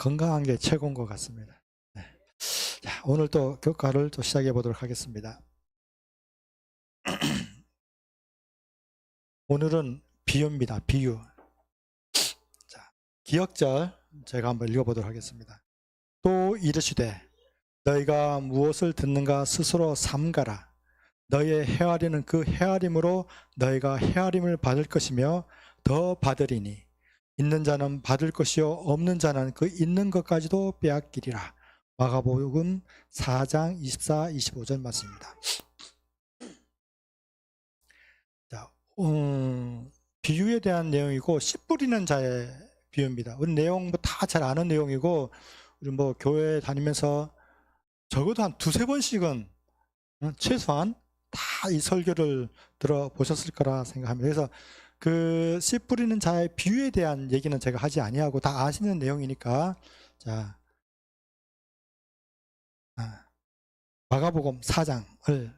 건강한 게 최고인 것 같습니다. 네. 자, 오늘 또 교과를 또 시작해 보도록 하겠습니다. 오늘은 비유입니다. 비유. 자, 기역절 제가 한번 읽어보도록 하겠습니다. 또 이르시되 너희가 무엇을 듣는가 스스로 삼가라. 너희의 헤아리는 그 헤아림으로 너희가 헤아림을 받을 것이며 더 받으리니 있는 자는 받을 것이요 없는 자는 그 있는 것까지도 빼앗기리라. 마가복음 4장 24, 25절 말씀입니다. 자, 비유에 대한 내용이고 씨 뿌리는 자의 비유입니다. 우리 내용 뭐 다 잘 아는 내용이고 우리 뭐 교회 다니면서 적어도 한 두세 번씩은 최소한 다 이 설교를 들어보셨을 거라 생각합니다. 그래서 그 씨 뿌리는 자의 비유에 대한 얘기는 제가 하지 아니하고 다 아시는 내용이니까 자, 마가복음 4장을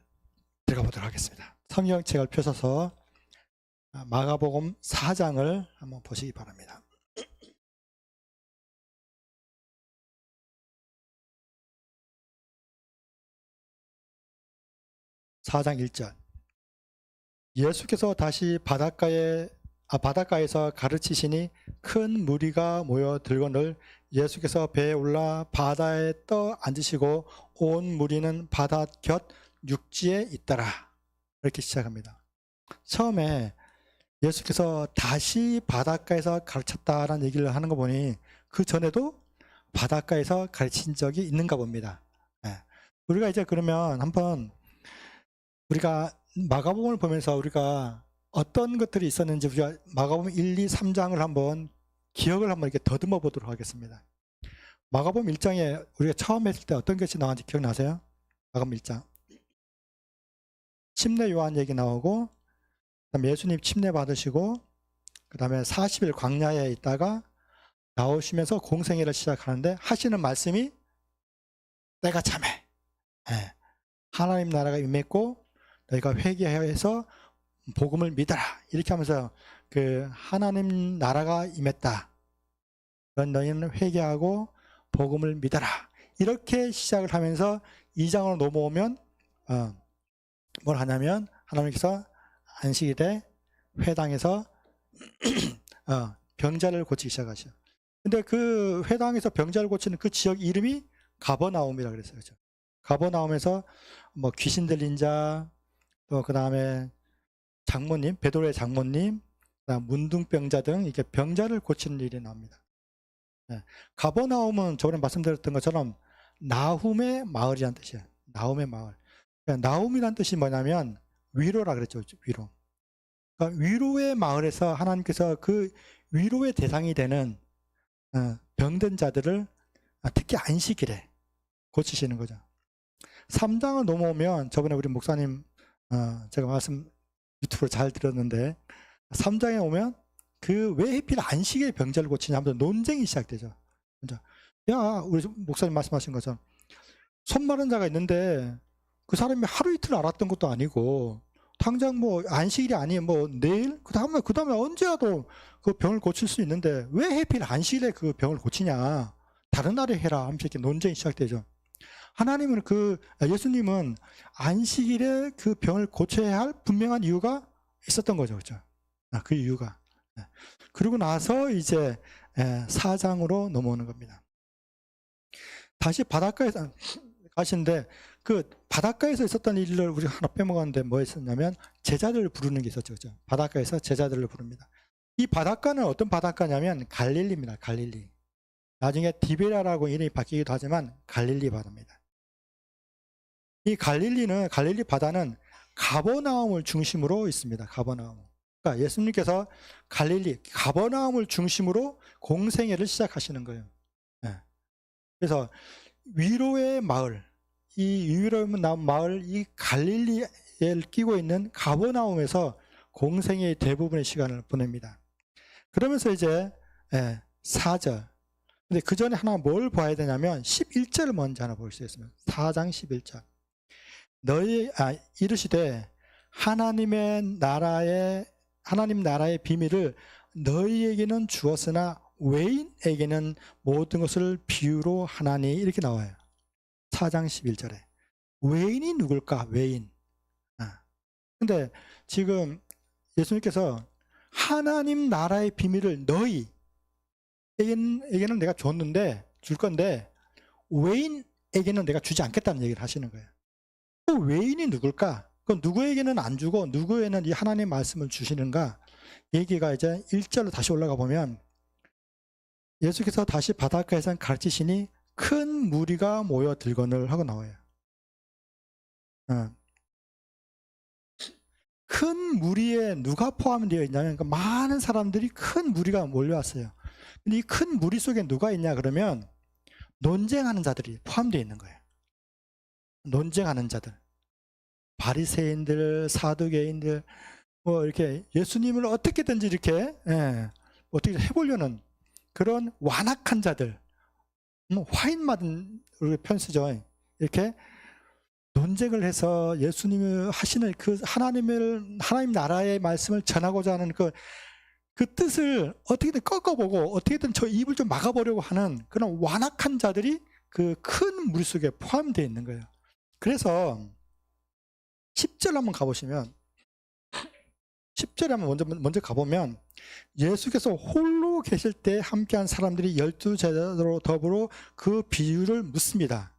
들어가 보도록 하겠습니다. 성경책을 펴셔서 마가복음 4장을 한번 보시기 바랍니다. (4장 1절) 예수께서 다시 바닷가에서 가르치시니 큰 무리가 모여 들거늘 예수께서 배에 올라 바다에 떠 앉으시고 온 무리는 바다 곁 육지에 있더라. 이렇게 시작합니다. 처음에 예수께서 다시 바닷가에서 가르쳤다라는 얘기를 하는 거 보니 그 전에도 바닷가에서 가르친 적이 있는가 봅니다. 우리가 이제 그러면 한번 우리가 마가복음을 보면서 우리가 어떤 것들이 있었는지 우리가 마가복음 1, 2, 3장을 한번 기억을 한번 이렇게 더듬어 보도록 하겠습니다. 마가복음 1장에 우리가 처음 했을 때 어떤 것이 나왔는지 기억나세요? 마가복음 1장. 침례 요한 얘기 나오고 그다음에 예수님 침례 받으시고 그다음에 40일 광야에 있다가 나오시면서 공생애를 시작하는데 하시는 말씀이 때가 참해. 하나님 나라가 임했고 너희가 회개해서 복음을 믿어라. 이렇게 하면서 그 하나님 나라가 임했다. 그런 너희는 회개하고 복음을 믿어라. 이렇게 시작을 하면서 2장으로 넘어오면 뭘 하냐면 하나님께서 안식일에 회당에서 병자를 고치기 시작하셔. 근데 그 회당에서 병자를 고치는 그 지역 이름이 가버나움이라 그랬어요. 그렇죠? 가버나움에서 뭐 귀신 들린 자, 또 그 다음에 장모님, 베드로의 장모님, 그다음 문둥병자 등 이렇게 병자를 고치는 일이 나옵니다. 가버나움은 저번에 말씀드렸던 것처럼 나훔의 마을이라는 뜻이에요. 나훔의 마을. 그러니까 나훔이라는 뜻이 뭐냐면 위로라 그랬죠. 위로. 그러니까 위로의 마을에서 하나님께서 그 위로의 대상이 되는 병든 자들을 특히 안식일에 고치시는 거죠. 3장을 넘어오면 저번에 우리 목사님 제가 말씀 유튜브로 잘 들었는데 3장에 오면 그 왜 하필 안식일에 병자를 고치냐 하면서 논쟁이 시작되죠. 야, 우리 목사님 말씀하신 것처럼 손 마른 자가 있는데 그 사람이 하루 이틀 알았던 것도 아니고 당장 뭐 안식일이 아니면 뭐 내일 그 다음에 언제라도 그 병을 고칠 수 있는데 왜 하필 안식일에 그 병을 고치냐, 다른 날에 해라 하면서 이렇게 논쟁이 시작되죠. 하나님은 예수님은 안식일에 그 병을 고쳐야 할 분명한 이유가 있었던 거죠. 그렇죠? 그 이유가. 그리고 나서 이제 4장으로 넘어오는 겁니다. 다시 바닷가에서 가시는데 그 바닷가에서 있었던 일을 우리가 하나 빼먹었는데 뭐 했었냐면 제자들을 부르는 게 있었죠. 그렇죠? 바닷가에서 제자들을 부릅니다. 이 바닷가는 어떤 바닷가냐면 갈릴리입니다. 갈릴리. 나중에 디베라라고 이름이 바뀌기도 하지만 갈릴리 바다입니다. 이 갈릴리 바다는 가버나움을 중심으로 있습니다. 가버나움. 그러니까 예수님께서 가버나움을 중심으로 공생애를 시작하시는 거예요. 그래서 위로의 마을, 이 위로의 마을, 이 갈릴리에 끼고 있는 가버나움에서 공생애의 대부분의 시간을 보냅니다. 그러면서 이제 4절. 근데 그 전에 하나 뭘 봐야 되냐면 11절을 먼저 하나 볼 수 있습니다. 4장 11절. 이르시되 하나님 나라의 비밀을 너희에게는 주었으나 외인에게는 모든 것을 비유로 하나니 이렇게 나와요. 4장 11절에. 외인이 누굴까? 외인. 근데 지금 예수님께서 하나님 나라의 비밀을 너희에게는 내가 줄 건데 외인에게는 내가 주지 않겠다는 얘기를 하시는 거예요. 또 외인이 누굴까? 그럼 누구에게는 안 주고 누구에는 이 하나님의 말씀을 주시는가? 얘기가 이제 1절로 다시 올라가 보면 예수께서 다시 바닷가에서 가르치시니 큰 무리가 모여 들거늘 하고 나와요. 큰 무리에 누가 포함되어 있냐면 많은 사람들이 큰 무리가 몰려왔어요. 근데 이 큰 무리 속에 누가 있냐 그러면 논쟁하는 자들이 포함되어 있는 거예요. 논쟁하는 자들, 바리새인들, 사두개인들, 뭐 이렇게 예수님을 어떻게든지 이렇게 어떻게 해보려는 그런 완악한 자들, 화인 맞은 편쓰죠. 이렇게 논쟁을 해서 예수님이 하시는 그 하나님 나라의 말씀을 전하고자 하는 그 뜻을 어떻게든 꺾어보고 어떻게든 저 입을 좀 막아보려고 하는 그런 완악한 자들이 그 큰 무리 속에 포함되어 있는 거예요. 그래서 10절 한번 가보시면 10절에 한번 먼저 가보면 예수께서 홀로 계실 때 함께한 사람들이 12제자로 더불어 그 비유를 묻습니다.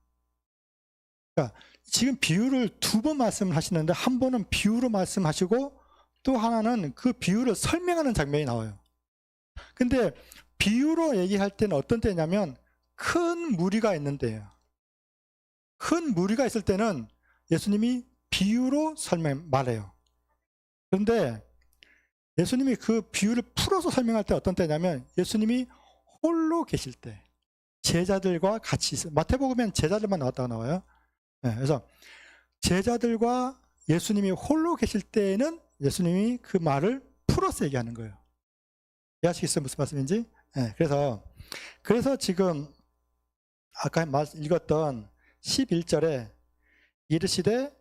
그러니까 지금 비유를 2번 말씀을 하시는데 한 번은 비유로 말씀하시고 또 하나는 그 비유를 설명하는 장면이 나와요. 근데 비유로 얘기할 때는 어떤 때냐면 큰 무리가 있는데요. 큰 무리가 있을 때는 예수님이 비유로 말해요. 그런데 예수님이 그 비유를 풀어서 설명할 때 어떤 때냐면 예수님이 홀로 계실 때 제자들과 같이 있어요. 마태복음엔 제자들만 나와요. 그래서 제자들과 예수님이 홀로 계실 때에는 예수님이 그 말을 풀어서 얘기하는 거예요. 이해하시겠어요? 무슨 말씀인지? 그래서 지금 아까 읽었던 11절에 이르시되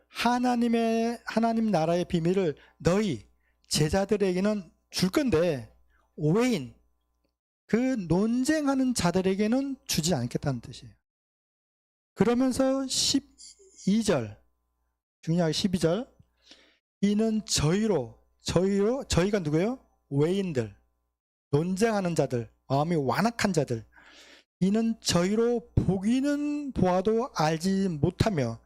하나님 나라의 비밀을 너희 제자들에게는 줄 건데 외인 그 논쟁하는 자들에게는 주지 않겠다는 뜻이에요. 그러면서 12절 중요하게 12절 이는 저희가 누구예요? 외인들, 논쟁하는 자들, 마음이 완악한 자들. 이는 저희로 보기는 보아도 알지 못하며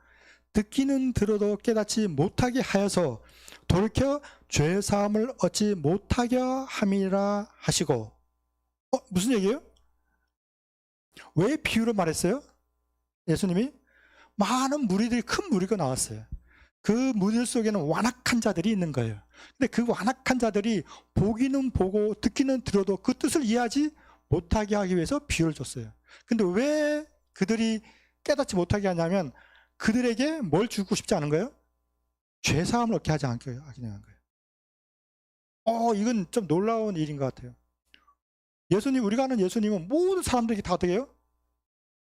듣기는 들어도 깨닫지 못하게 하여서 돌이켜 죄사함을 얻지 못하게 함이라 하시고. 무슨 얘기예요? 왜 비유로 말했어요? 예수님이 많은 무리들이 큰 무리가 나왔어요. 그 무리 속에는 완악한 자들이 있는 거예요. 근데 그 완악한 자들이 보기는 보고 듣기는 들어도 그 뜻을 이해하지 못하게 하기 위해서 비유를 줬어요. 근데 왜 그들이 깨닫지 못하게 하냐면 그들에게 뭘 주고 싶지 않은 거예요? 죄사함을 얻게 하지 않게 하는 거예요. 이건 좀 놀라운 일인 것 같아요. 우리가 아는 예수님은 모든 사람들에게 다 어떻게 해요?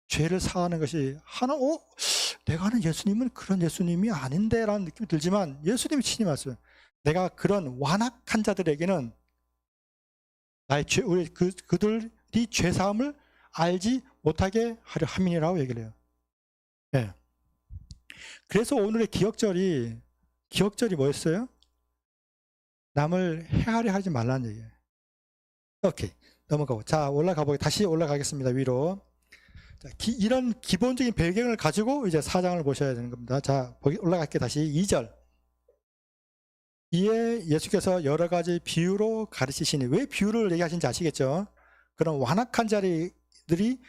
죄를 사하는 것이 내가 아는 예수님은 그런 예수님이 아닌데 라는 느낌이 들지만 예수님이 친히 말씀해요. 내가 그런 완악한 자들에게는 그들이 죄사함을 알지 못하게 하려 함이라고 얘기를 해요. 네. 그래서 오늘의 기억절이 뭐였어요? 남을 해하려 하지 말라는 얘기예요. 오케이, 넘어가고. 자, 다시 올라가겠습니다. 위로. 자, 이런 기본적인 배경을 가지고 이제 4장을 보셔야 되는 겁니다. 자, 올라갈게요. 다시 2절. 이에 예수께서 여러 가지 비유로 가르치시니, 왜 비유를 얘기하시는지 아시겠죠? 그런 완악한 자들이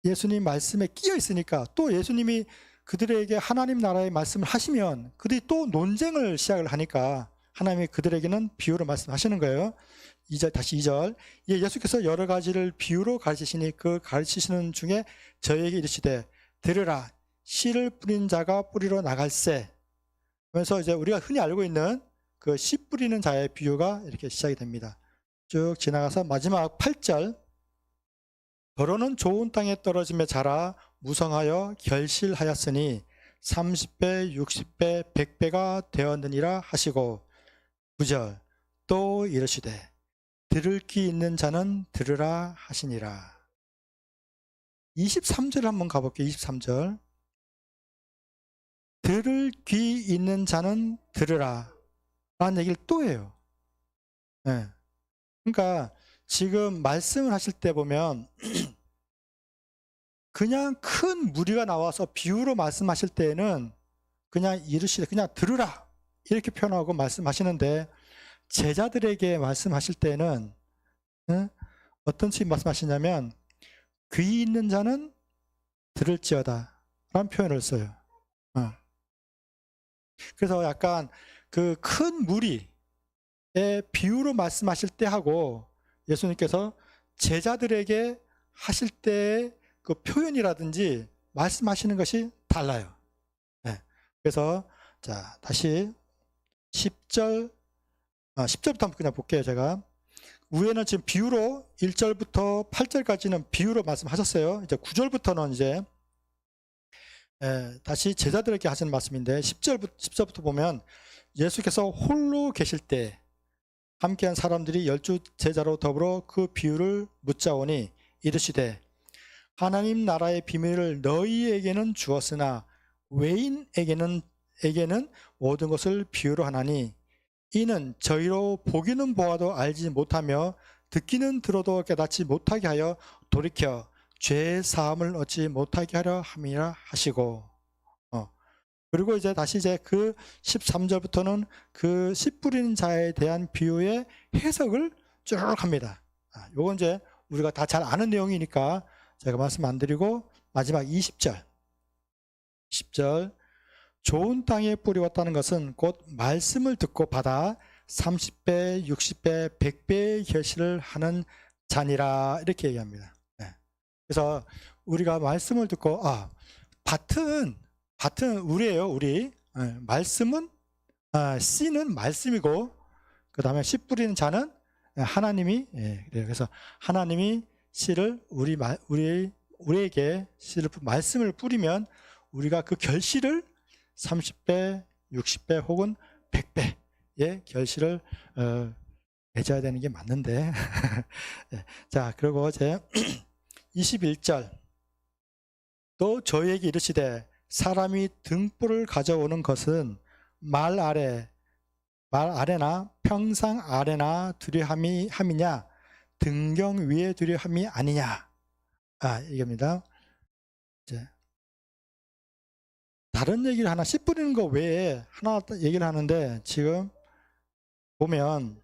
예수님 말씀에 끼어 있으니까 또 예수님이 그들에게 하나님 나라의 말씀을 하시면 그들이 또 논쟁을 시작을 하니까 하나님이 그들에게는 비유로 말씀하시는 거예요. 2절, 다시 2절. 예수께서 여러 가지를 비유로 가르치시니 그 가르치시는 중에 저에게 이르시되 들으라 씨를 뿌린 자가 뿌리러 나갈새. 그래서 이제 우리가 흔히 알고 있는 그 씨 뿌리는 자의 비유가 이렇게 시작이 됩니다. 쭉 지나가서 마지막 8절. 더러는 좋은 땅에 떨어짐에 자라 무성하여 결실하였으니 30배, 60배, 100배가 되었느니라 하시고 9절 또 이르시되 들을 귀 있는 자는 들으라 하시니라. 23절 한번 가볼게요. 23절. 들을 귀 있는 자는 들으라 라는 얘기를 또 해요. 네. 그러니까 지금 말씀을 하실 때 보면 그냥 큰 무리가 나와서 비유로 말씀하실 때에는 그냥 이르시되 그냥 들으라 이렇게 표현하고 말씀하시는데, 제자들에게 말씀하실 때는 어떤 식으로 말씀하시냐면 귀 있는 자는 들을지어다 라는 표현을 써요. 그래서 약간 그 큰 무리의 비유로 말씀하실 때 하고 예수님께서 제자들에게 하실 때의 그 표현이라든지 말씀하시는 것이 달라요. 네. 그래서 자 다시 10절부터 한번 그냥 볼게요. 제가 위에는 지금 비유로 1절부터 8절까지는 비유로 말씀하셨어요. 이제 9절부터는 이제 다시 제자들에게 하시는 말씀인데 10절부터 보면 예수께서 홀로 계실 때 함께한 사람들이 12 제자로 더불어 그 비유를 묻자오니 이르시되 하나님 나라의 비밀을 너희에게는 주었으나 외인에게는 모든 것을 비유로 하나니 이는 저희로 보기는 보아도 알지 못하며 듣기는 들어도 깨닫지 못하게 하여 돌이켜 죄 사함을 얻지 못하게 하려 함이라 하시고, 그리고 이제 다시 이제 그 13절부터는 그 씨 뿌리는 자에 대한 비유의 해석을 쭉 합니다. 요건 이제 우리가 다 잘 아는 내용이니까 제가 말씀 안 드리고 마지막 20절 좋은 땅에 뿌리웠다는 것은 곧 말씀을 듣고 받아 30배, 60배, 100배의 결실을 하는 자니라 이렇게 얘기합니다. 그래서 우리가 말씀을 듣고 밭은 우리예요. 우리 말씀은 씨는 말씀이고 그 다음에 씨 뿌리는 자는 하나님이 그래서 하나님이 씨를 우리에게 씨를 말씀을 뿌리면 우리가 그 결실을 30배, 60배 혹은 100배의 결실을 맺어야 되는 게 맞는데 자 그리고 이제 21절 또 저희에게 이르시되 사람이 등불을 가져오는 것은 말 아래나 평상 아래나 두려함이냐 등경 위에 두려함이 아니냐 이겁니다. 이제 다른 얘기를 하나 씨 뿌리는 거 외에 하나 얘기를 하는데 지금 보면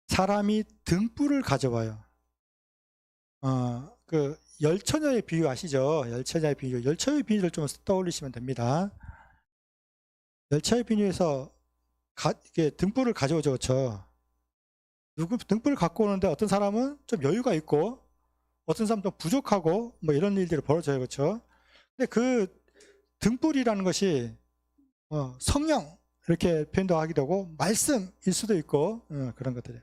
사람이 등불을 가져와요. 그 열처녀의 비유 아시죠? 열처녀의 비유를 좀 떠올리시면 됩니다. 열처의 비유에서 이게 등불을 가져오죠, 그렇죠? 등불을 갖고 오는데 어떤 사람은 좀 여유가 있고 어떤 사람은 좀 부족하고 뭐 이런 일들이 벌어져요, 그렇죠? 근데 그 등불이라는 것이 성령 이렇게 표현도 하기도 하고 말씀일 수도 있고 그런 것들이에요.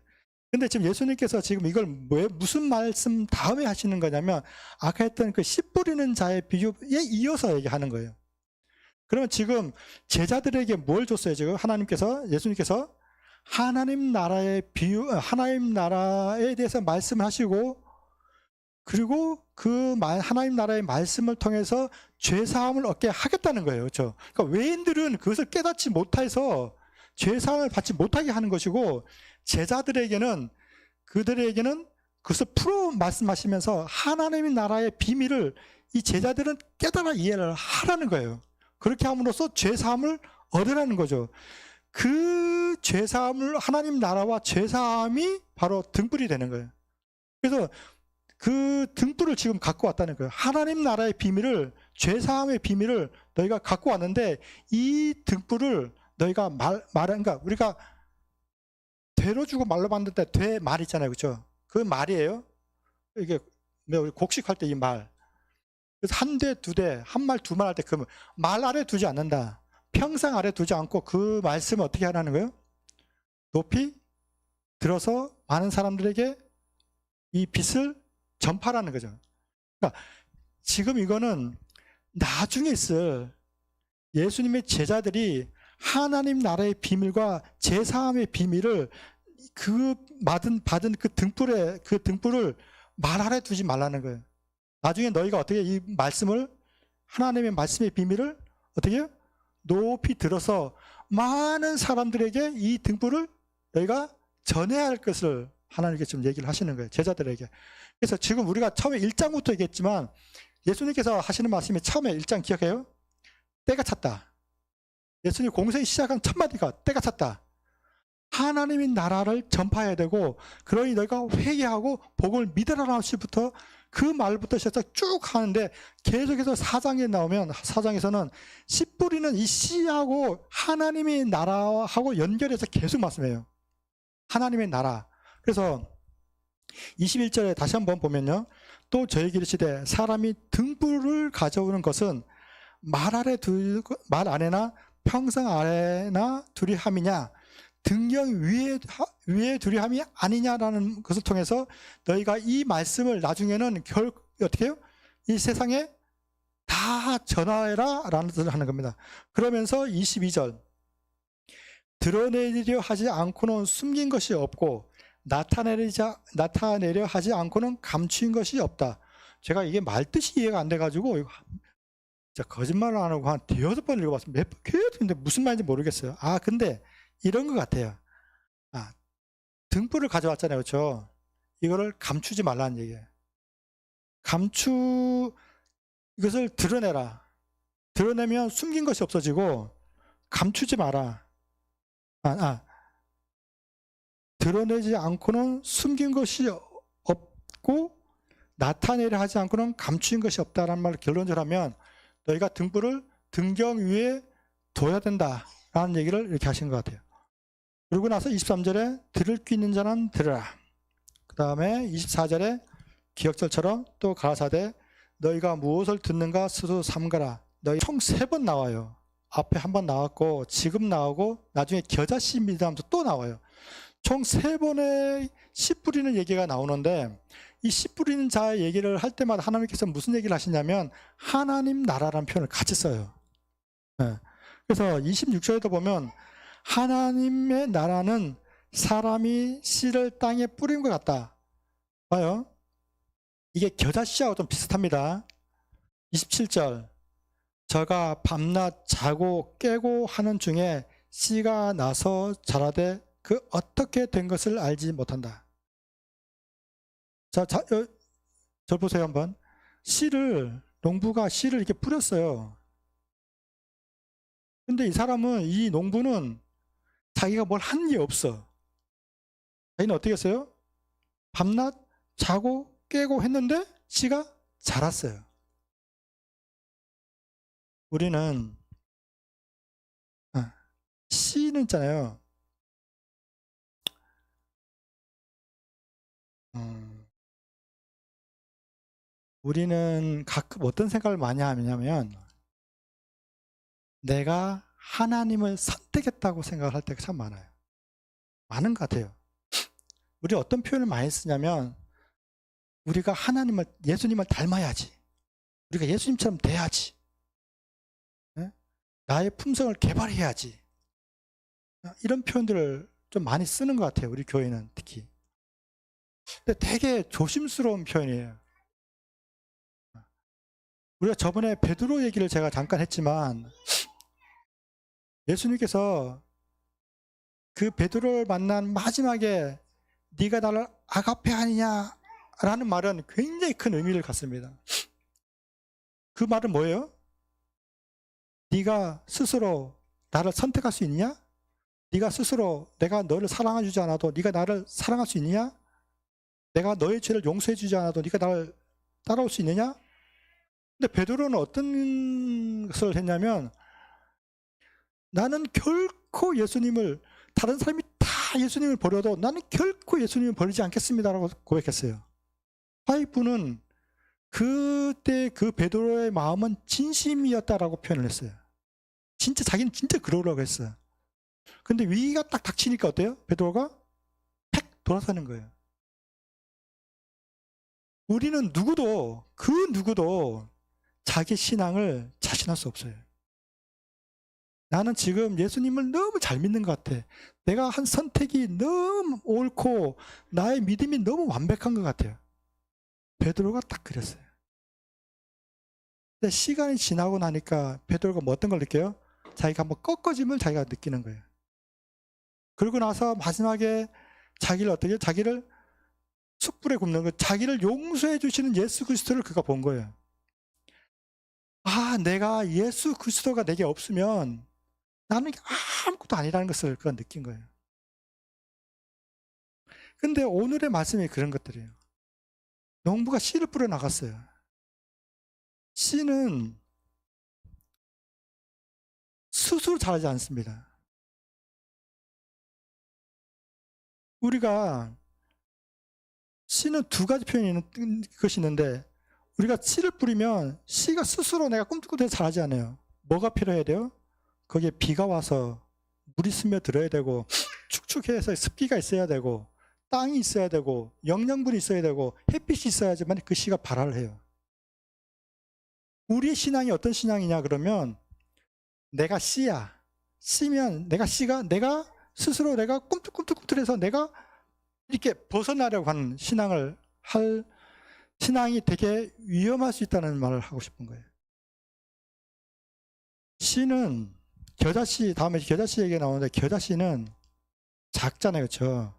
근데 지금 예수님께서 지금 이걸 무슨 말씀 다음에 하시는 거냐면 아까 했던 그 씨 뿌리는 자의 비유에 이어서 얘기하는 거예요. 그러면 지금 제자들에게 뭘 줬어요? 지금 예수님께서 하나님 나라의 하나님 나라에 대해서 말씀하시고 그리고 그 하나님 나라의 말씀을 통해서 죄사함을 얻게 하겠다는 거예요. 그렇죠? 그러니까 외인들은 그것을 깨닫지 못해서 죄사함을 받지 못하게 하는 것이고 제자들에게는 그들에게는 그것을 풀어 말씀하시면서 하나님의 나라의 비밀을 이 제자들은 깨달아 이해를 하라는 거예요. 그렇게 함으로써 죄사함을 얻으라는 거죠. 그 죄사함을 하나님 나라와 죄사함이 바로 등불이 되는 거예요. 그래서 그 등불을 지금 갖고 왔다는 거예요. 하나님 나라의 비밀을 죄사함의 비밀을 너희가 갖고 왔는데 이 등불을 너희가 그러니까 우리가 되로 주고 말로 받는데 되 말 있잖아요, 그렇죠? 그 말이에요. 이게 우리 곡식할 때 이 말. 그래서 한 대, 두 대, 한 말, 두 말 할 때 그 말 아래 두지 않는다. 평상 아래 두지 않고 그 말씀을 어떻게 하라는 거예요? 높이 들어서 많은 사람들에게 이 빛을 전파라는 거죠. 그러니까 지금 이거는 나중에 있을 예수님의 제자들이 하나님 나라의 비밀과 제사함의 비밀을 그 받은 그 등불을 말 아래 두지 말라는 거예요. 나중에 너희가 어떻게 이 말씀을, 하나님의 말씀의 비밀을 어떻게 높이 들어서 많은 사람들에게 이 등불을 너희가 전해야 할 것을 하나님께 좀 얘기를 하시는 거예요. 제자들에게. 그래서 지금 우리가 처음에 1장부터 얘기했지만 예수님께서 하시는 말씀이 처음에 1장 기억해요? 때가 찼다. 예수님 공생이 시작한 첫 마디가 때가 찼다. 하나님의 나라를 전파해야 되고, 그러니 너희가 회개하고 복을 믿으라는 것부터, 그 말부터 시작해서 쭉 하는데, 계속해서 4장에 나오면, 4장에서는 씨 뿌리는 이 씨하고 하나님의 나라하고 연결해서 계속 말씀해요. 하나님의 나라. 그래서 21절에 다시 한번 보면요, 또 저에게 이르시되 사람이 등불을 가져오는 것은 말 안에나 평상 아래나 두리 함이냐, 등경 위에 두리 함이 아니냐라는 것을 통해서 너희가 이 말씀을 나중에는 어떻게 해요? 이 세상에 다 전하라 라는 뜻을 하는 겁니다. 그러면서 22절, 드러내려 하지 않고는 숨긴 것이 없고 나타내려 하지 않고는 감추인 것이 없다. 제가 이게 말뜻이 이해가 안 돼가지고 진짜 거짓말을 안 하고 한 대여섯 번 읽어봤습니다. 몇 번 계속. 근데 무슨 말인지 모르겠어요. 근데 이런 것 같아요. 등불을 가져왔잖아요. 그렇죠? 이거를 감추지 말라는 얘기예요. 이것을 드러내라. 드러내면 숨긴 것이 없어지고, 감추지 마라. 드러내지 않고는 숨긴 것이 없고 나타내려 하지 않고는 감추인 것이 없다라는 말을 결론적으로 하면, 너희가 등불을 등경 위에 둬야 된다라는 얘기를 이렇게 하신 것 같아요. 그러고 나서 23절에 들을 귀 있는 자는 들으라. 그 다음에 24절에 기억절처럼 또 가라사대 너희가 무엇을 듣는가 스스로 삼가라. 너희 총 3번 나와요. 앞에 한 번 나왔고 지금 나오고 나중에 겨자씨 믿으면서 또 나와요. 총 3번의 씨 뿌리는 얘기가 나오는데, 이 씨 뿌리는 자의 얘기를 할 때마다 하나님께서 무슨 얘기를 하시냐면 하나님 나라라는 표현을 같이 써요. 그래서 26절에도 보면 하나님의 나라는 사람이 씨를 땅에 뿌린 것 같다. 봐요. 이게 겨자씨하고 좀 비슷합니다. 27절, 저가 밤낮 자고 깨고 하는 중에 씨가 나서 자라되 그 어떻게 된 것을 알지 못한다. 저 보세요 한번. 농부가 씨를 이렇게 뿌렸어요. 근데 이 농부는 자기가 뭘 한 게 없어. 자기는 어떻게 했어요? 밤낮 자고 깨고 했는데 씨가 자랐어요. 우리는 씨는 있잖아요. 우리는 가끔 어떤 생각을 많이 하냐면 내가 하나님을 선택했다고 생각을 할 때가 참 많아요. 많은 것 같아요. 우리 어떤 표현을 많이 쓰냐면 우리가 예수님을 닮아야지. 우리가 예수님처럼 돼야지. 나의 품성을 개발해야지. 이런 표현들을 좀 많이 쓰는 것 같아요. 우리 교회는 특히. 근데 되게 조심스러운 표현이에요. 우리가 저번에 베드로 얘기를 제가 잠깐 했지만 예수님께서 그 베드로를 만난 마지막에 네가 나를 아가페 아니냐라는 말은 굉장히 큰 의미를 갖습니다. 그 말은 뭐예요? 네가 스스로 나를 선택할 수 있냐? 네가 스스로 내가 너를 사랑해 주지 않아도 네가 나를 사랑할 수 있느냐? 내가 너의 죄를 용서해 주지 않아도 네가 나를 따라올 수 있느냐? 근데 베드로는 어떤 것을 했냐면 나는 결코 다른 사람이 다 예수님을 버려도 나는 결코 예수님을 버리지 않겠습니다라고 고백했어요. 와이프는 그때 그 베드로의 마음은 진심이었다라고 표현을 했어요. 자기는 진짜 그러려고 했어요. 근데 위기가 딱 닥치니까 어때요? 베드로가 팩 돌아서는 거예요. 우리는 누구도 자기 신앙을 자신할 수 없어요. 나는 지금 예수님을 너무 잘 믿는 것 같아. 내가 한 선택이 너무 옳고 나의 믿음이 너무 완벽한 것 같아요. 베드로가 딱 그랬어요. 근데 시간이 지나고 나니까 베드로가 뭐 어떤 걸 느껴요? 자기가 한번 꺾어짐을 자기가 느끼는 거예요. 그러고 나서 마지막에 자기를 어떻게 해요? 자기를 숯불에 굽는 거, 자기를 용서해 주시는 예수 그리스도를 그가 본 거예요. 아, 내가 예수 그리스도가 내게 없으면 나는 아무것도 아니라는 것을 그가 느낀 거예요. 근데 오늘의 말씀이 그런 것들이에요. 농부가 씨를 뿌려 나갔어요. 씨는 스스로 자라지 않습니다. 우리가 씨는 두 가지 표현이 있는 것이 있는데, 우리가 씨를 뿌리면 씨가 스스로 내가 꿈틀꿈틀 자라지 않아요. 뭐가 필요해야 돼요? 거기에 비가 와서 물이 스며들어야 되고, 축축해서 습기가 있어야 되고, 땅이 있어야 되고, 영양분이 있어야 되고, 햇빛이 있어야지만 그 씨가 발화를 해요. 우리의 신앙이 어떤 신앙이냐 그러면, 내가 씨야. 씨면 내가 씨가 내가 스스로 내가 꿈틀꿈틀꿈틀해서 내가 이렇게 벗어나려고 하는 신앙을 할 신앙이 되게 위험할 수 있다는 말을 하고 싶은 거예요. 씨는 겨자씨, 다음에 겨자씨 얘기가 나오는데, 겨자씨는 작잖아요, 그렇죠?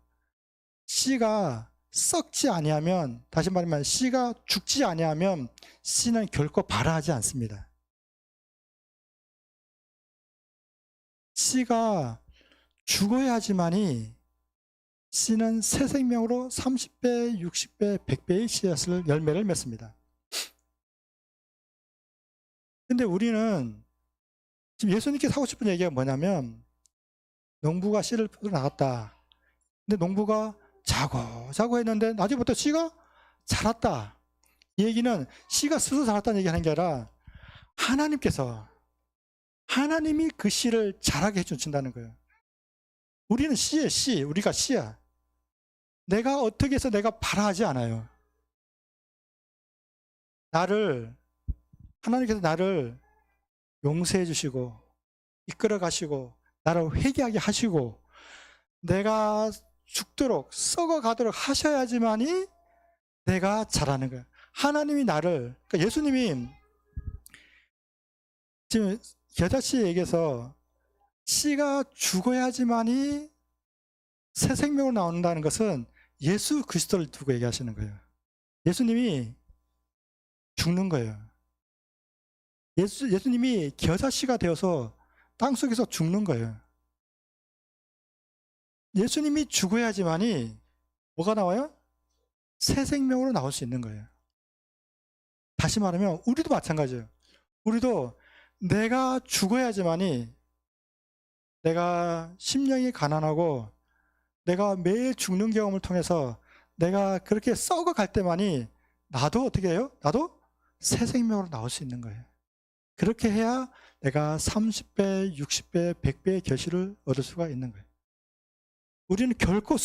씨가 썩지 아니하면, 다시 말하면 씨가 죽지 아니하면 씨는 결코 발화하지 않습니다. 씨가 죽어야 하지만이 씨는 새 생명으로 30배, 60배, 100배의 씨앗을 열매를 맺습니다. 근데 우리는 지금 예수님께서 하고 싶은 얘기가 뭐냐면, 농부가 씨를 뿌려 나갔다. 근데 농부가 자고 했는데 나중부터 씨가 자랐다. 이 얘기는 씨가 스스로 자랐다는 얘기 하는 게 아니라 하나님이 그 씨를 자라게 해주신다는 거예요. 우리는 씨예요, 씨. 우리가 씨야. 내가 어떻게 해서 내가 발화하지 않아요. 하나님께서 나를 용서해 주시고 이끌어 가시고 나를 회개하게 하시고 내가 죽도록 썩어 가도록 하셔야지만이 내가 자라는 거예요. 하나님이 나를, 그러니까 예수님이 지금 겨자씨 얘기해서 씨가 죽어야지만이 새 생명으로 나온다는 것은 예수 그리스도를 두고 얘기하시는 거예요. 예수님이 죽는 거예요. 예수님이 겨자씨가 되어서 땅속에서 죽는 거예요. 예수님이 죽어야지만이 뭐가 나와요? 새 생명으로 나올 수 있는 거예요. 다시 말하면 우리도 마찬가지예요. 우리도 내가 죽어야지만이, 내가 심령이 가난하고 내가 매일 죽는 경험을 통해서 내가 그렇게 썩어갈 때만이 나도 어떻게 해요? 나도 새 생명으로 나올 수 있는 거예요. 그렇게 해야 내가 30배, 60배, 100배의 결실을 얻을 수가 있는 거예요. 우리는 결코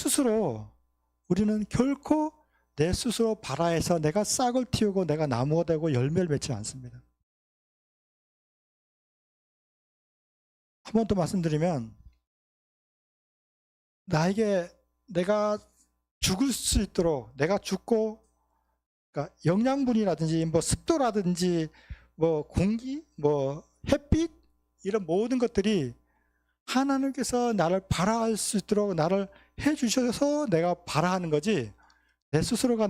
내 스스로 발화해서 내가 싹을 틔우고 내가 나무가 되고 열매를 맺지 않습니다. 한 번 더 말씀드리면, 나에게 내가 죽을 수 있도록, 내가 죽고, 그러니까 영양분이라든지 뭐 습도라든지 뭐 공기, 뭐 햇빛, 이런 모든 것들이 하나님께서 나를 발화할 수 있도록 나를 해 주셔서 내가 발화하는 거지, 내 스스로가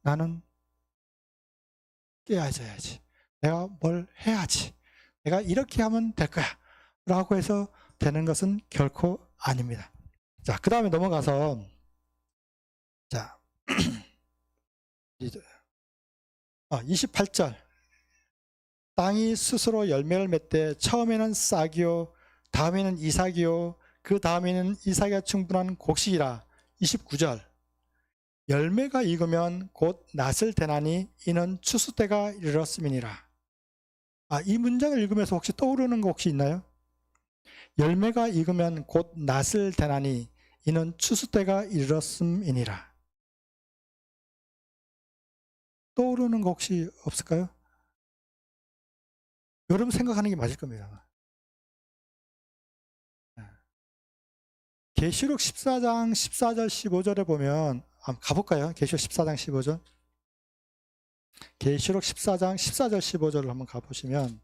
나는 깨어져야지, 내가 뭘 해야지, 내가 이렇게 하면 될 거야 라고 해서 되는 것은 결코 아닙니다. 자, 그 다음에 넘어가서, 자 28절, 땅이 스스로 열매를 맺되 처음에는 싹이요 다음에는 이삭이요 그 다음에는 이삭이 충분한 곡식이라. 29절, 열매가 익으면 곧 낫을 대나니 이는 추수 때가 이르렀음이니라. 이 문장을 읽으면서 혹시 떠오르는 거 혹시 있나요? 열매가 익으면 곧 낫을 대나니 이는 추수 때가 이르렀음이니라. 떠오르는 거 혹시 없을까요? 여러분 생각하는 게 맞을 겁니다. 계시록 14장 14절 15절에 보면 한번 가볼까요? 계시록 14장 15절. 계시록 14장 14절 15절을 한번 가보시면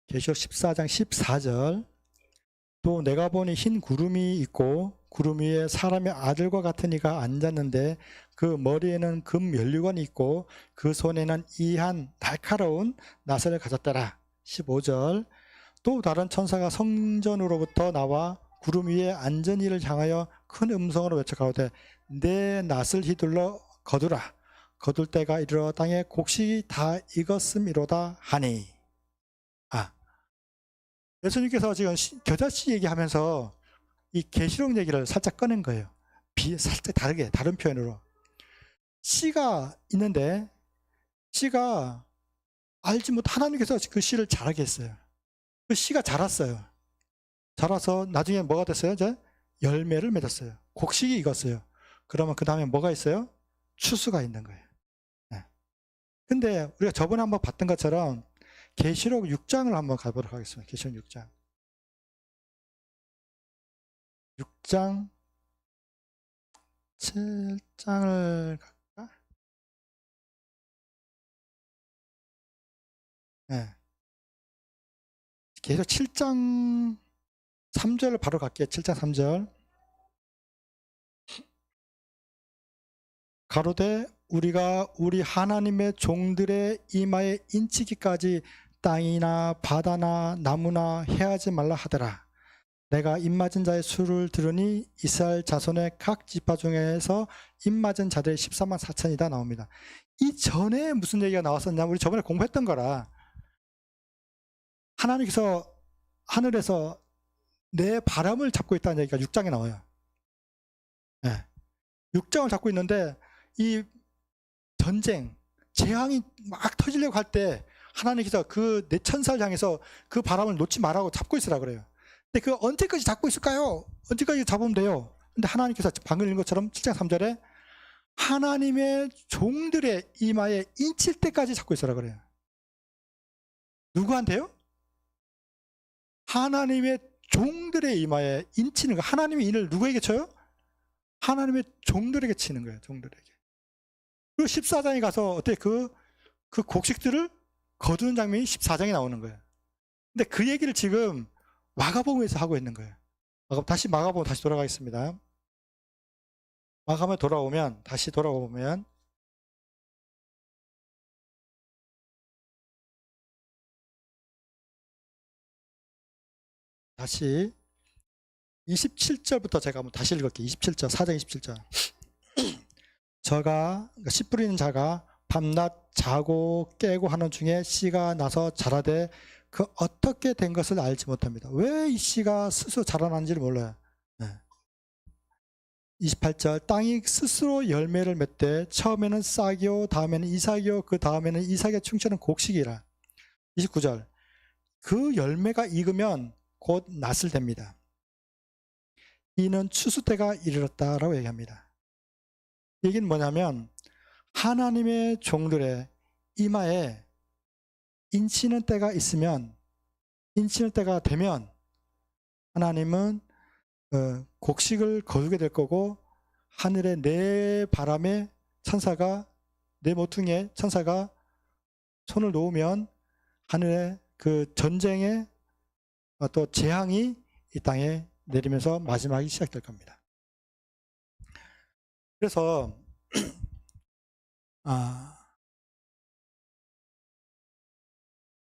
계시록 14장 14절. 또 내가 보니 흰 구름이 있고 구름 위에 사람의 아들과 같은 이가 앉았는데 그 머리에는 금 면류관이 있고 그 손에는 이한 날카로운 낫을 가졌더라. 15절. 또 다른 천사가 성전으로부터 나와 구름 위에 앉은 이를 향하여 큰 음성으로 외쳐 가로되 내 낫을 휘둘러 거두라. 거둘 때가 이르러 땅에 곡식이 다 익었음이로다 하니. 예수님께서 지금 겨자씨 얘기하면서 이 계시록 얘기를 살짝 꺼낸 거예요. 살짝 다르게, 다른 표현으로. 씨가 있는데 씨가 알지 못 하나님께서 그 씨를 자라게 했어요. 그 씨가 자랐어요. 자라서 나중에 뭐가 됐어요? 이제 열매를 맺었어요. 곡식이 익었어요. 그러면 그 다음에 뭐가 있어요? 추수가 있는 거예요. 네. 근데 우리가 저번에 한번 봤던 것처럼 계시록 6장을 한번 가보도록 하겠습니다. 계시록 6장. 6장 7장을 갈까? 네. 계시록 7장 3절을 바로 갈게요. 7장 3절. 가로되 우리가 우리 하나님의 종들의 이마에 인치기까지 땅이나 바다나 나무나 해하지 말라 하더라. 내가 입맞은 자의 수를 들으니 이스라엘 자손의 각 지파 중에서 입맞은 자들이 14만 4천이다 나옵니다. 이 전에 무슨 얘기가 나왔었냐면 우리 저번에 공부했던 거라. 하나님께서 하늘에서 내 바람을 잡고 있다는 얘기가 6장에 나와요. 네. 6장을 잡고 있는데 이 전쟁, 재앙이 막 터지려고 할 때 하나님께서 그 내 천사를 향해서 그 바람을 놓지 말라고 잡고 있으라 그래요. 근데 그 언제까지 잡고 있을까요? 언제까지 잡으면 돼요? 근데 하나님께서 방금 읽은 것처럼 7장 3절에 하나님의 종들의 이마에 인칠 때까지 잡고 있으라 그래요. 누구한테요? 하나님의 종들의 이마에 인치는 거. 하나님의 인을 누구에게 쳐요? 하나님의 종들에게 치는 거예요. 종들에게. 그리고 14장에 가서 어때 그 곡식들을 거두는 장면이 14장에 나오는 거예요. 근데 그 얘기를 지금 마가복음에서 하고 있는 거예요. 마가복음 다시 돌아가겠습니다. 마가복음에 다시 돌아오면 다시 27절부터 제가 한번 다시 읽을게요. 27절, 4장 27절. 저가 씨 뿌리는 자가 밤낮 자고 깨고 하는 중에 씨가 나서 자라되 그 어떻게 된 것을 알지 못합니다. 왜 이 씨가 스스로 자라난지를 몰라요. 네. 28절 땅이 스스로 열매를 맺되 처음에는 싹이요 다음에는 이삭이요 그 다음에는 이삭의 충처는 곡식이라. 29절 그 열매가 익으면 곧 낫을 댑니다. 이는 추수 때가 이르렀다라고 얘기합니다. 얘기는 뭐냐면 하나님의 종들의 이마에 인치는 때가 있으면, 인치는 때가 되면 하나님은 곡식을 거두게 될 거고 하늘의 네 바람에 천사가, 네 모퉁이에 천사가 손을 놓으면 하늘의 그 전쟁의 또 재앙이 이 땅에 내리면서 마지막이 시작될 겁니다. 그래서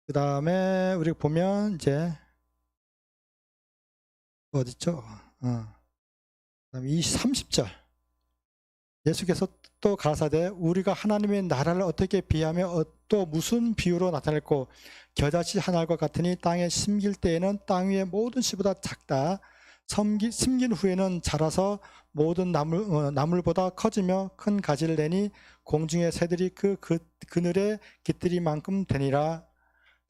그 다음에 우리가 보면 이제 어딨죠? 그다음에 30절 예수께서 또 가라사대 우리가 하나님의 나라를 어떻게 비하며 또 무슨 비유로 나타낼고 겨자씨 한 알과 같으니 땅에 심길 때에는 땅 위의 모든 씨보다 작다. 심긴 후에는 자라서 모든 나물보다 커지며 큰 가지를 내니 공중의 새들이 그 그늘에 깃들이만큼 되니라.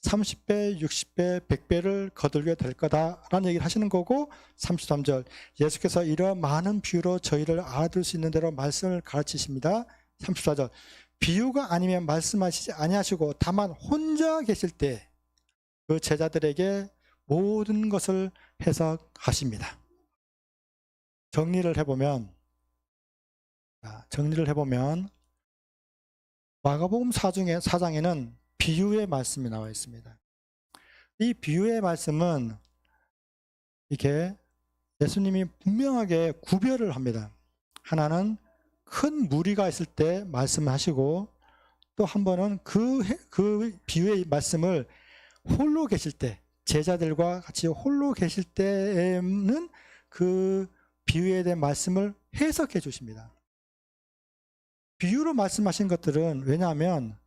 30배, 60배, 100배를 거둘게 될 거다라는 얘기를 하시는 거고, 33절 예수께서 이러한 많은 비유로 저희를 알아들 수 있는 대로 말씀을 가르치십니다. 34절 비유가 아니면 말씀하시지 아니하시고 다만 혼자 계실 때 그 제자들에게 모든 것을 해석하십니다. 정리를 해보면 마가복음 4장에는 비유의 말씀이 나와 있습니다. 이 비유의 말씀은 이렇게 예수님이 분명하게 구별을 합니다. 하나는 큰 무리가 있을 때 말씀하시고, 또 한 번은 그 비유의 말씀을 홀로 계실 때, 제자들과 같이 홀로 계실 때에는 그 비유에 대한 말씀을 해석해 주십니다. 비유로 말씀하신 것들은 왜냐하면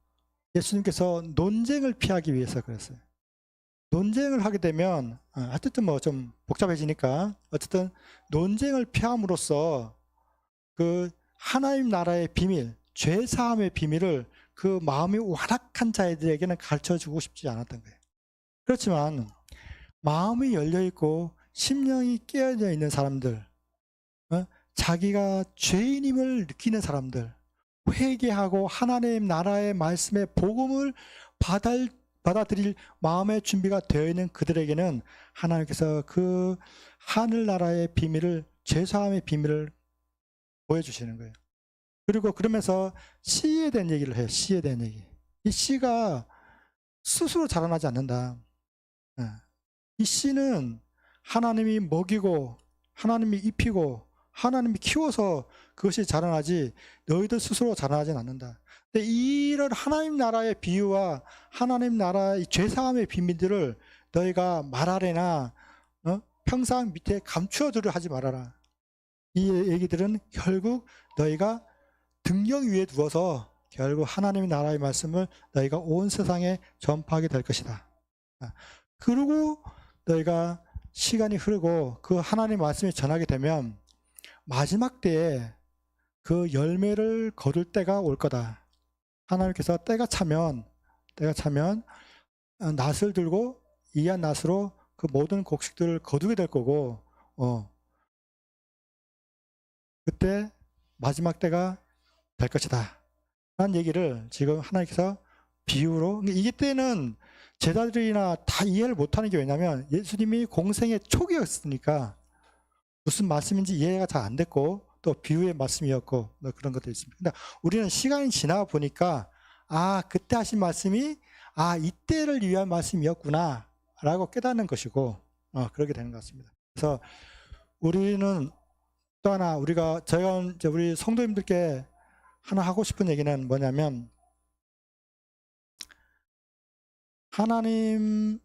예수님께서 논쟁을 피하기 위해서 그랬어요. 논쟁을 하게 되면 어쨌든 뭐 좀 복잡해지니까 어쨌든 논쟁을 피함으로써 그 하나님 나라의 비밀, 죄사함의 비밀을 그 마음이 완악한 자들에게는 가르쳐주고 싶지 않았던 거예요. 그렇지만 마음이 열려있고 심령이 깨어져 있는 사람들, 자기가 죄인임을 느끼는 사람들, 회개하고 하나님 나라의 말씀의 복음을 받아들일 마음의 준비가 되어 있는 그들에게는 하나님께서 그 하늘나라의 비밀을, 죄사함의 비밀을 보여주시는 거예요. 그리고 그러면서 씨에 대한 얘기를 해요. 씨에 대한 얘기. 이 씨가 스스로 자라나지 않는다. 이 씨는 하나님이 먹이고 하나님이 입히고 하나님이 키워서 그것이 자라나지 너희들 스스로 자라나진 않는다. 근데 이런 하나님 나라의 비유와 하나님 나라의 죄사함의 비밀들을 너희가 말하래나 평상 밑에 감추어두려 하지 말아라. 이 얘기들은 결국 너희가 등경 위에 두어서 결국 하나님의 나라의 말씀을 너희가 온 세상에 전파하게 될 것이다. 그리고 너희가 시간이 흐르고 그 하나님의 말씀이 전하게 되면 마지막 때에 그 열매를 거둘 때가 올 거다. 하나님께서 때가 차면 낫을 들고 이한 낫으로 그 모든 곡식들을 거두게 될 거고, 그때 마지막 때가 될 것이다 라는 얘기를 지금 하나님께서 비유로, 이 때는 제자들이나 다 이해를 못하는 게 왜냐면 예수님이 공생의 초기였으니까 무슨 말씀인지 이해가 잘 안 됐고 또 비유의 말씀이었고 그런 것도 있습니다. 근데 우리는 시간이 지나 보니까 그때 하신 말씀이 이때를 위한 말씀이었구나 라고 깨닫는 것이고 그렇게 되는 것 같습니다. 그래서 우리는 또 하나 제가 이제 우리 성도님들께 하나 하고 싶은 얘기는 뭐냐면, 하나님의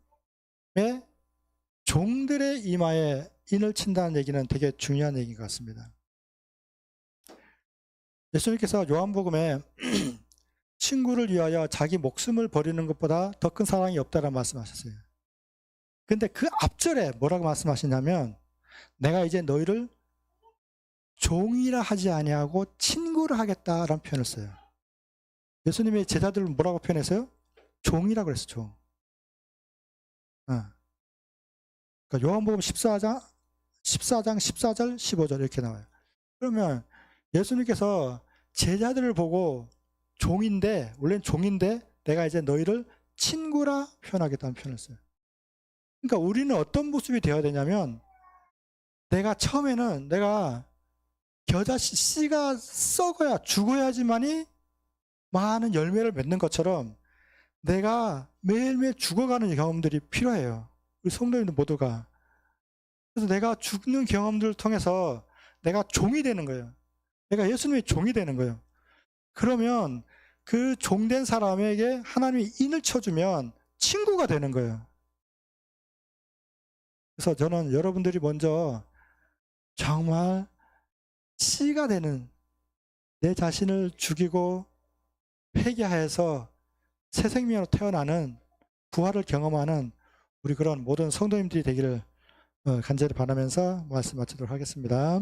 종들의 이마에 인을 친다는 얘기는 되게 중요한 얘기인 것 같습니다. 예수님께서 요한복음에 친구를 위하여 자기 목숨을 버리는 것보다 더 큰 사랑이 없다라고 말씀하셨어요. 근데 그 앞절에 뭐라고 말씀하시냐면, 내가 이제 너희를 종이라 하지 아니하고 친구를 하겠다라는 표현을 써요. 예수님의 제자들을 뭐라고 표현했어요? 종이라고 그랬어요. 종. 그러니까 요한복음 14장 14절 15절 이렇게 나와요. 그러면 예수님께서 제자들을 보고 종인데, 원래는 종인데 내가 이제 너희를 친구라 표현하겠다는 표현을 써요. 그러니까 우리는 어떤 모습이 되어야 되냐면, 내가 처음에는 내가 겨자씨 씨가 썩어야, 죽어야지만이 많은 열매를 맺는 것처럼 내가 매일매일 죽어가는 경험들이 필요해요. 우리 성도님들 모두가. 그래서 내가 죽는 경험들을 통해서 내가 종이 되는 거예요. 내가 예수님의 종이 되는 거예요. 그러면 그 종된 사람에게 하나님이 인을 쳐주면 친구가 되는 거예요. 그래서 저는 여러분들이 먼저 정말 씨가 되는, 내 자신을 죽이고 회개하여서 새 생명으로 태어나는, 부활을 경험하는 우리 그런 모든 성도님들이 되기를 간절히 바라면서 말씀 마치도록 하겠습니다.